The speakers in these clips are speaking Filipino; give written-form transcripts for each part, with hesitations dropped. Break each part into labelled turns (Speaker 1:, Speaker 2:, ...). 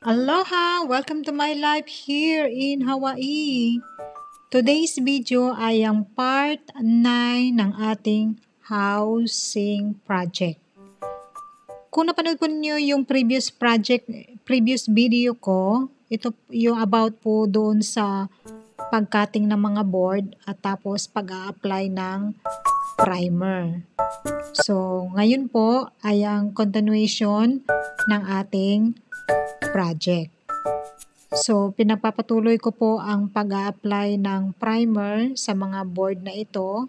Speaker 1: Aloha! Welcome to my life here in Hawaii. Today's video ay ang part 9 ng ating housing project. Kung napanood po niyo yung previous video ko, ito yung about po doon sa pag-cutting ng mga board at tapos pag-a-apply ng primer. So, ngayon po ay ang continuation ng ating project. So, pinagpapatuloy ko po ang pag-a-apply ng primer sa mga board na ito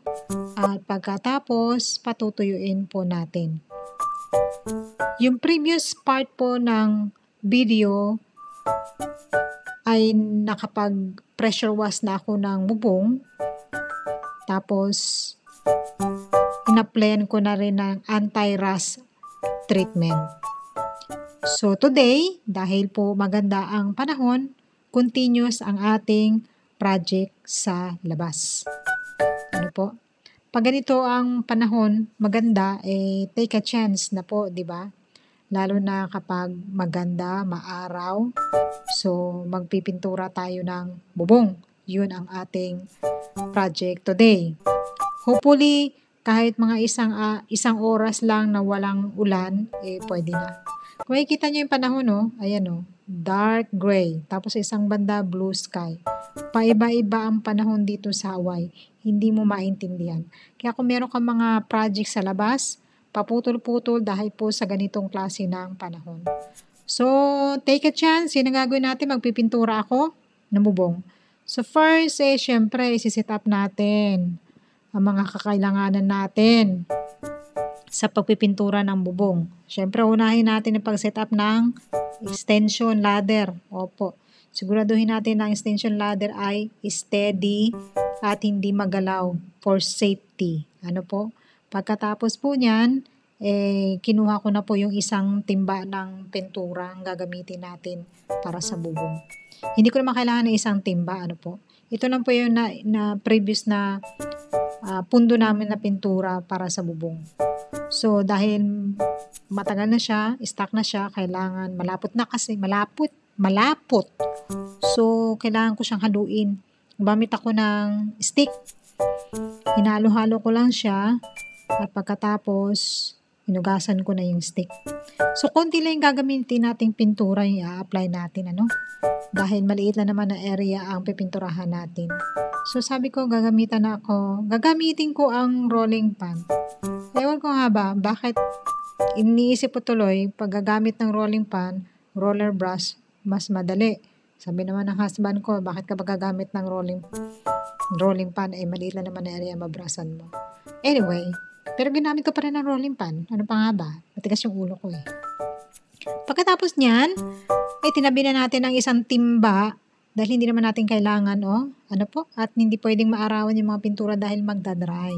Speaker 1: at pagkatapos patutuyuin po natin. Yung previous part po ng video ay nakapag-pressure wash na ako ng bubong. Tapos, in-applyan ko na rin ng anti-rust treatment. So today, dahil po maganda ang panahon, continuous ang ating project sa labas. Ano po? Pag ganito ang panahon, maganda, take a chance na po, di ba? Lalo na kapag maganda, maaraw. So magpipintura tayo ng bubong. Yun ang ating project today. Hopefully, kahit mga isang oras lang na walang ulan, pwede na. Kung makikita nyo yung panahon, ayan dark gray. Tapos isang banda, blue sky. Paiba-iba ang panahon dito sa Hawaii. Hindi mo maintindihan. Kaya kung meron kang mga project sa labas, paputol-putol dahil po sa ganitong klase ng panahon. So, take a chance. Yun ang gagawin natin. Magpipintura ako ng bubong. So, first, syempre, isi-set up natin ang mga kakailanganan natin sa pagpipintura ng bubong. Siyempre, unahin natin ang pag-set up ng extension ladder. Opo. Siguraduhin natin na ang extension ladder ay steady at hindi magalaw for safety. Ano po? Pagkatapos po niyan, kinuha ko na po yung isang timba ng pintura ang gagamitin natin para sa bubong. Hindi ko naman kailangan ng isang timba. Ano po? Ito lang po yung na previous na pundo namin na pintura para sa bubong. So, dahil matagal na siya, stuck na siya, kailangan malapot na kasi, malapot. So, kailangan ko siyang haluin. Gamit ako ng stick. Hinalo-halo ko lang siya at pagkatapos, hinugasan ko na yung stick. So, konti lang yung gagamitin nating pintura yung i-apply natin, dahil maliit lang naman na area ang pipinturahan natin. So, sabi ko, gagamitin ko ang rolling pan. Ewan ko nga ba, bakit iniisip ko tuloy, pag gagamit ng rolling pan, roller brush, mas madali. Sabi naman ng husband ko, bakit ka ba gagamit ng rolling pan, maliit lang naman na area mabrasan mo. Anyway, pero ginamit ko pa rin ang rolling pan. Ano pa nga ba? Matigas yung ulo ko Pagkatapos niyan, tinabi na natin ang isang timba dahil hindi naman natin kailangan, at hindi pwedeng maarawan yung mga pintura dahil magdadry.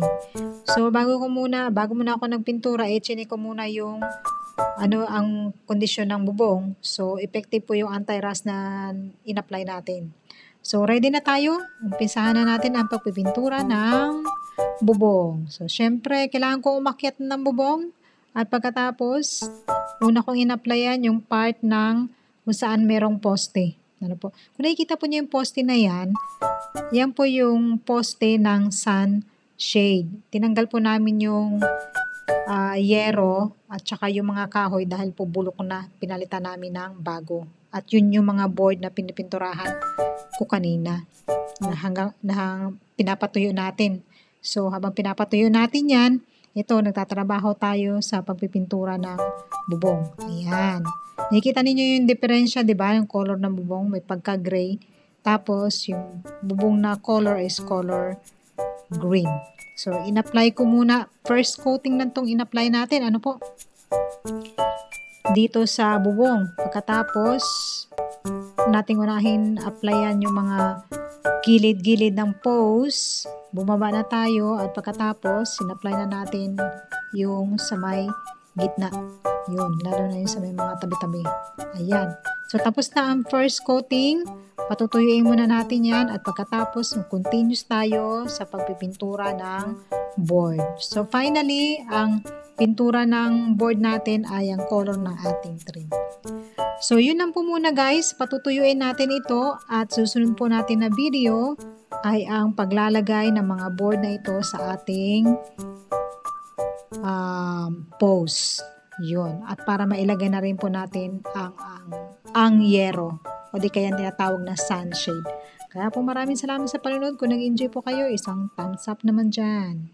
Speaker 1: So, bago muna ako nagpintura, chinik ko muna yung ang kondisyon ng bubong. So, effective po yung anti-rust na in-apply natin. So, ready na tayo. Umpisahan na natin ang pagpipintura ng bubong. So, syempre, kailangan ko umakyat ng bubong. At pagkatapos, una kong in-applyan yung part ng kung saan merong poste. Kung nakikita po niyo yung poste na yan po yung poste ng sunshade. Tinanggal po namin yung yero at saka yung mga kahoy dahil po bulok na, pinalitan namin ng bago. At yun yung mga board na pinipinturahan ko kanina na pinapatuyo natin. So habang pinapatuyo natin yan, nagtatrabaho tayo sa pagpipintura ng bubong. Ayan. Nakikita ninyo yung diferensya, di ba? Yung color ng bubong, may pagka-gray. Tapos, yung bubong na color is color green. So, in-apply ko muna. First coating na itong in-apply natin. Dito sa bubong. Pagkatapos, nating unahin applyan yung mga gilid-gilid ng post. Bumaba na tayo at pagkatapos, in-apply na natin yung sa may gitna. Yun, lalo na yung sa may mga tabi-tabi. Ayan. So, tapos na ang first coating. Patutuyuin muna natin yan at pagkatapos, continuous tayo sa pagpipintura ng board. So, finally, ang pintura ng board natin ay ang color ng ating trim. So, yun lang po muna guys. Patutuyuin natin ito at susunod po natin na video ay ang paglalagay ng mga board na ito sa ating post. Yun. At para mailagay na rin po natin ang yero o di kaya tinatawag na sunshade. Kaya po maraming salamat sa panonood. Kung nag-enjoy po kayo, isang thumbs up naman dyan.